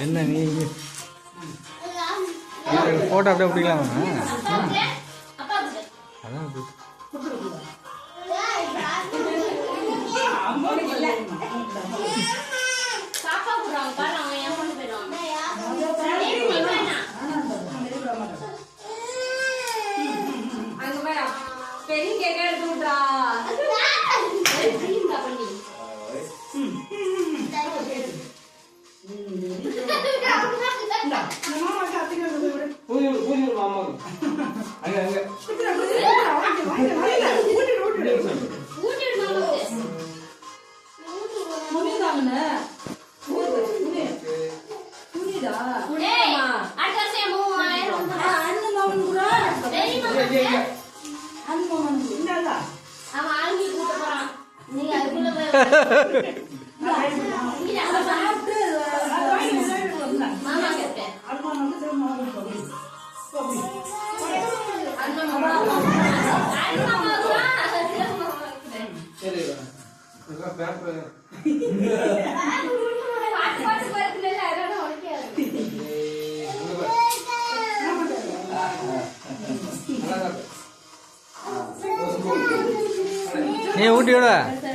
என்ன நீ போட்டோ அப்படியே பிடிக்கலாமா? அதான் பெரிய கேக்க எடுத்து விட்றா. நீ ஊட்டி விட,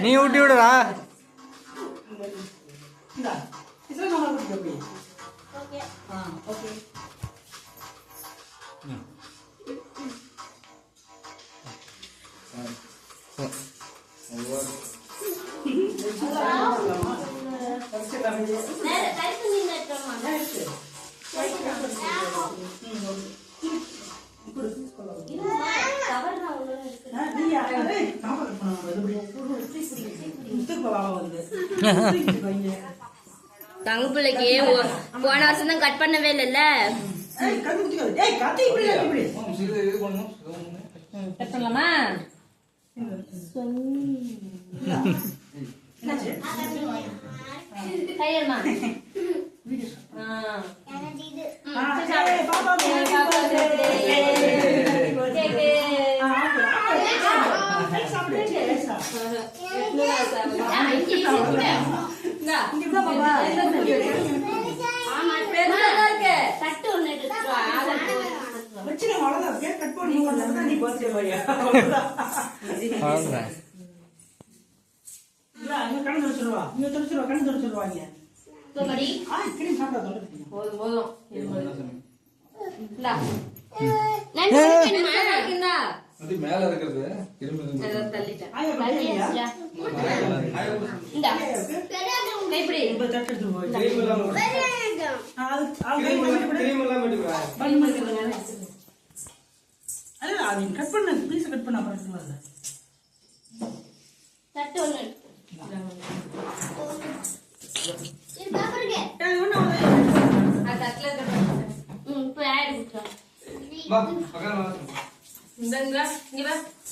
நீ ஊட்டி விடுறா. தங்க பிள்ளைக்கு போன வருஷம் தான் கட் பண்ணவே இல்லைல்ல. கட் பண்ணலாமா? கையம்மா மேல இருக்கிறது கட் பண்ண பீஸ் கட் பண்ண அப்புறம் தட்டு ஒண்ணு இந்த இங்க வா